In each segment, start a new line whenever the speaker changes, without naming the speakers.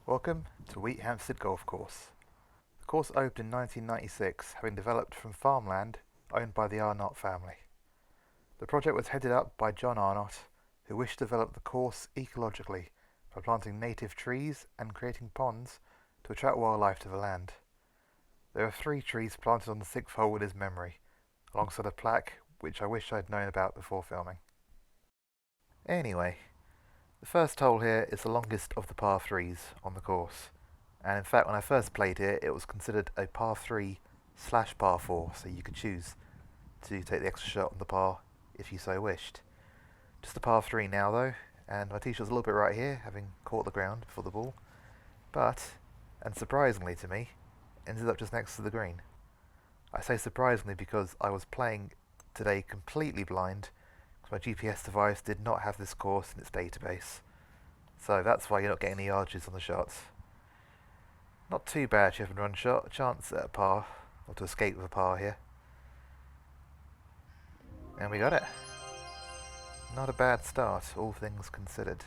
Welcome to Wheathampstead Golf Course. The course opened in 1996, having developed from farmland owned by the Arnott family. The project was headed up by John Arnott, who wished to develop the course ecologically by planting native trees and creating ponds to attract wildlife to the land. There are 3 trees planted on the 6th hole in his memory, alongside a plaque which I wish I'd known about before filming. Anyway, the first hole here is the longest of the par 3s on the course, and in fact when I first played here it was considered a par 3/par 4, so you could choose to take the extra shot on the par if you so wished. Just a par 3 now though, and my tee shot's a little bit right here, having caught the ground before the ball, but, and surprisingly to me, ended up just next to the green. I say surprisingly because I was playing today completely blind, because my GPS device did not have this course in its database. So that's why you're not getting any yardages on the shots. Not too bad chip and run shot, a chance at a par, or to escape with a par here. And we got it. Not a bad start, all things considered.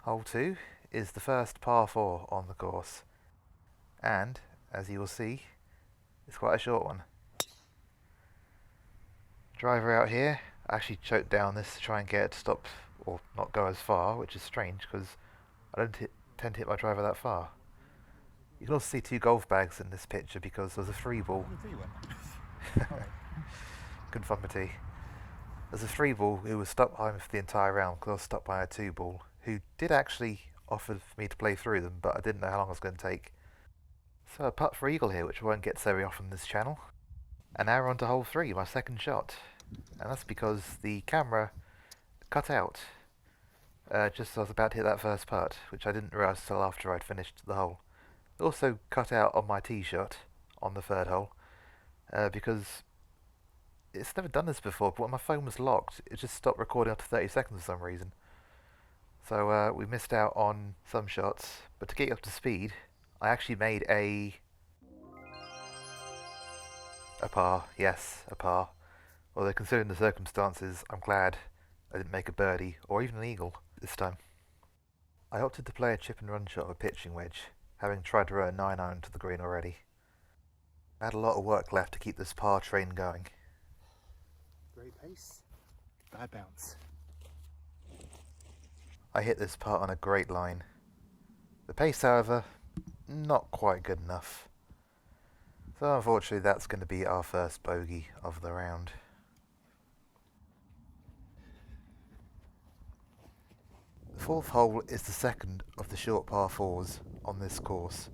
Hole 2 is the first par 4 on the course, and, as you will see, it's quite a short one. Driver out here, I actually choked down this to try and get it to stop or not go as far, which is strange because I don't tend to hit my driver that far. You can also see 2 golf bags in this picture because there's a 3 ball. Couldn't find my tee. There's a 3 ball who was stuck behind me for the entire round because I was stuck by a 2 ball, who did actually offer for me to play through them, but I didn't know how long it was going to take. So a putt for eagle here, which I won't get so very often on this channel. And now we're on to hole 3, my second shot. And that's because the camera cut out just as I was about to hit that first putt, which I didn't realise until after I'd finished the hole. It also cut out on my tee shot on the 3rd hole because it's never done this before, but when my phone was locked, it just stopped recording after 30 seconds for some reason. So we missed out on some shots, but to get you up to speed, I actually made a par, yes, a par. Although considering the circumstances, I'm glad I didn't make a birdie, or even an eagle, this time. I opted to play a chip and run shot of a pitching wedge, having tried to row a 9-iron to the green already. I had a lot of work left to keep this par train going.
Great pace, bad bounce.
I hit this putt on a great line. The pace, however, not quite good enough. So unfortunately that's going to be our first bogey of the round. The 4th hole is the second of the short par 4s on this course,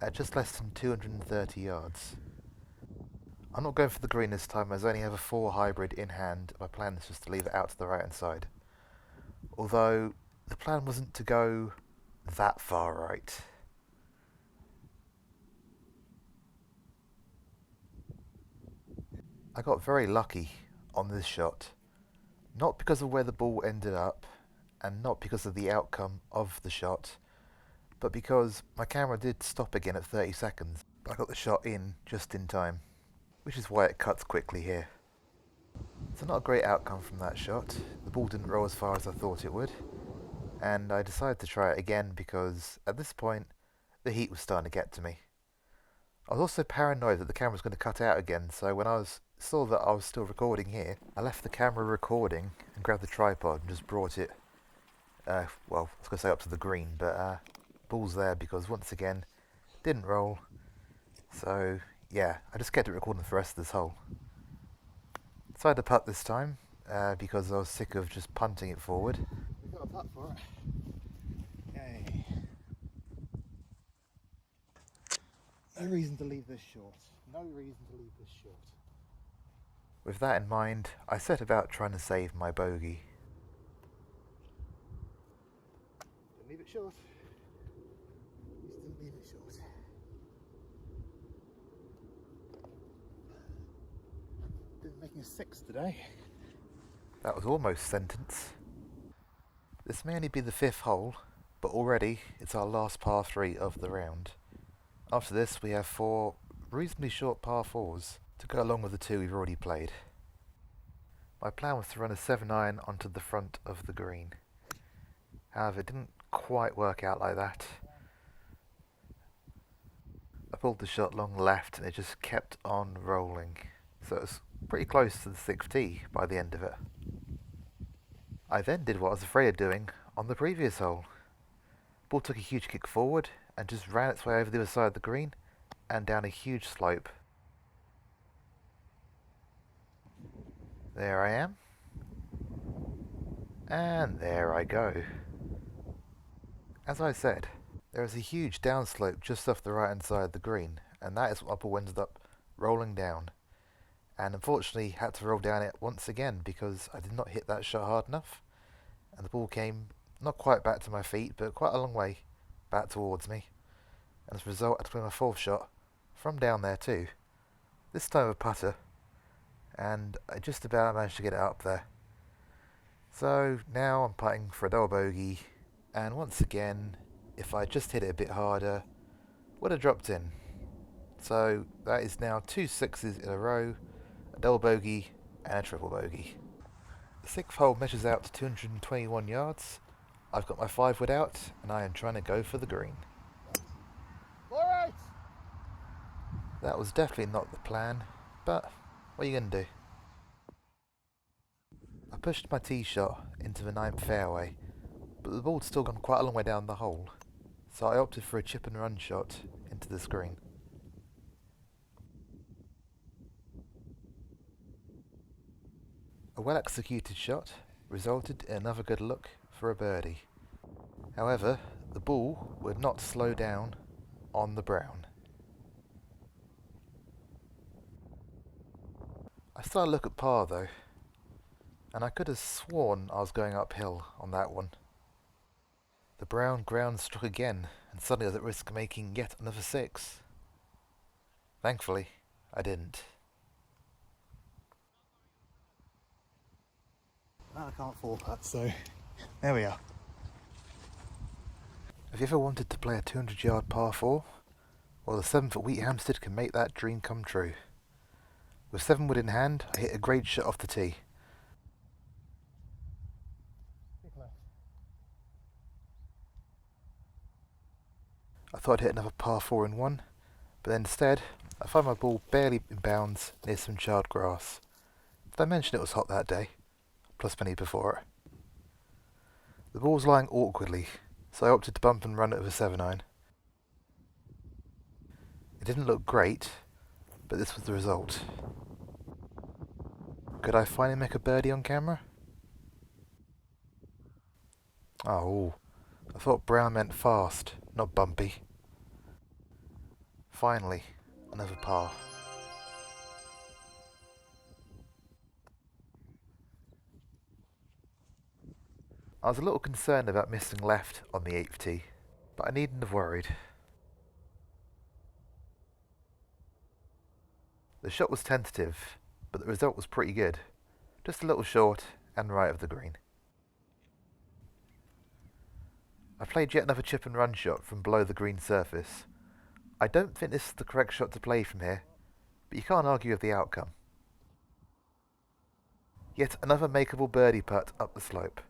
at just less than 230 yards. I'm not going for the green this time as I only have a 4 hybrid in hand. My plan is just to leave it out to the right hand side. Although the plan wasn't to go that far right. I got very lucky on this shot, not because of where the ball ended up and not because of the outcome of the shot, but because my camera did stop again at 30 seconds. I got the shot in just in time, which is why it cuts quickly here. So not a great outcome from that shot. The ball didn't roll as far as I thought it would, and I decided to try it again because at this point the heat was starting to get to me. I was also paranoid that the camera was going to cut out again, so when I saw that I was still recording here, I left the camera recording and grabbed the tripod and just brought it, well, I was going to say up to the green, but ball's there because once again, didn't roll. So yeah, I just kept it recording for the rest of this hole. Decided to putt this time because I was sick of just punting it forward.
We've got a putt for it. Yay. No reason to leave this short. No reason to leave this short.
With that in mind, I set about trying to save my bogey.
Didn't leave it short. Just didn't leave it short. Didn't make a 6 today.
That was almost sentence. This may only be the 5th hole, but already it's our last par 3 of the round. After this we have 4 reasonably short par 4s to go along with the 2 we've already played. My plan was to run a 7-iron onto the front of the green. However, it didn't quite work out like that. I pulled the shot long left and it just kept on rolling. So it was pretty close to the 6th tee by the end of it. I then did what I was afraid of doing on the previous hole. The ball took a huge kick forward and just ran its way over the other side of the green and down a huge slope. There I am. And there I go. As I said, there is a huge downslope just off the right hand side of the green, and that is what my ball ended up rolling down. And unfortunately had to roll down it once again because I did not hit that shot hard enough, and the ball came not quite back to my feet but quite a long way back towards me, and as a result I had to play my 4th shot from down there too, this time a putter, and I just about managed to get it up there. So now I'm putting for a double bogey, and once again, if I just hit it a bit harder, would have dropped in. So that is now 2 sixes in a row, a double bogey and a triple bogey. The 6th hole measures out to 221 yards. I've got my 5-wood out and I am trying to go for the green.
Alright!
That was definitely not the plan, but what are you going to do? I pushed my tee shot into the 9th fairway, but the ball'd still gone quite a long way down the hole, so I opted for a chip and run shot into the green. A well-executed shot resulted in another good look for a birdie. However, the ball would not slow down on the brown. I started to look at par though, and I could have sworn I was going uphill on that one. The brown ground struck again, and suddenly I was at risk of making yet another 6. Thankfully, I didn't.
I can't fall that, so there we are.
Have you ever wanted to play a 200-yard par 4? Well, the 7th at Wheathampstead can make that dream come true. With 7-wood in hand, I hit a great shot off the tee. I thought I'd hit another par 4 in 1, but instead, I found my ball barely in bounds near some charred grass. Did I mention it was hot that day? Plus plenty before it. The ball was lying awkwardly, so I opted to bump and run it with a 7-iron. It didn't look great, but this was the result. Could I finally make a birdie on camera? Oh, I thought brown meant fast, not bumpy. Finally, another par. I was a little concerned about missing left on the 8th tee, but I needn't have worried. The shot was tentative, but the result was pretty good. Just a little short and right of the green. I played yet another chip and run shot from below the green surface. I don't think this is the correct shot to play from here, but you can't argue with the outcome. Yet another makeable birdie putt up the slope.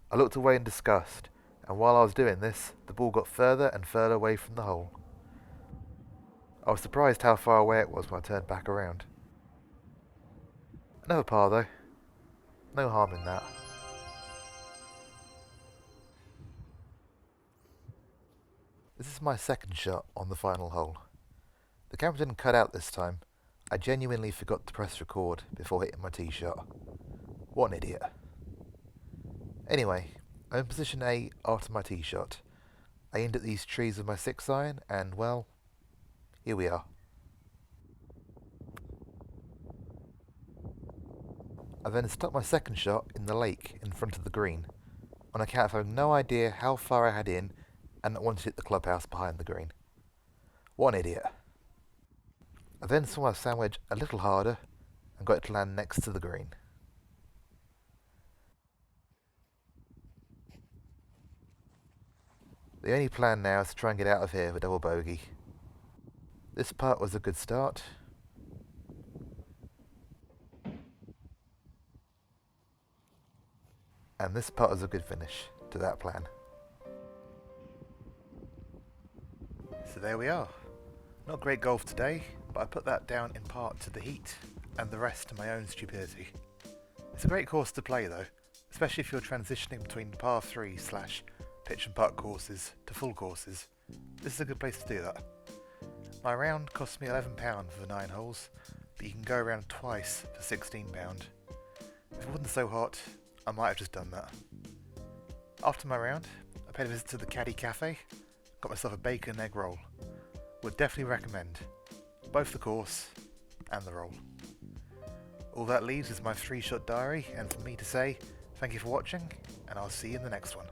I looked away in disgust, and while I was doing this, the ball got further and further away from the hole. I was surprised how far away it was when I turned back around. Another par though. No harm in that. This is my 2nd shot on the final hole. The camera didn't cut out this time. I genuinely forgot to press record before hitting my tee shot. What an idiot. Anyway, I'm in position A after my tee shot. I aimed at these trees with my 6-iron and, well, here we are. I then stuck my 2nd shot in the lake in front of the green, on account of having no idea how far I had in and not wanting to hit the clubhouse behind the green. What an idiot. I then swung my sand wedge a little harder and got it to land next to the green. The only plan now is to try and get out of here with a double bogey. This putt was a good start. And this putt is a good finish to that plan. So there we are. Not great golf today, but I put that down in part to the heat and the rest to my own stupidity. It's a great course to play though, especially if you're transitioning between par 3 / pitch and putt courses to full courses. This is a good place to do that. My round cost me £11 for 9 holes, but you can go around twice for £16. If it wasn't so hot, I might have just done that. After my round, I paid a visit to the Caddy Cafe, got myself a bacon and egg roll. Would definitely recommend both the course and the roll. All that leaves is my 3-shot diary, and for me to say thank you for watching, and I'll see you in the next one.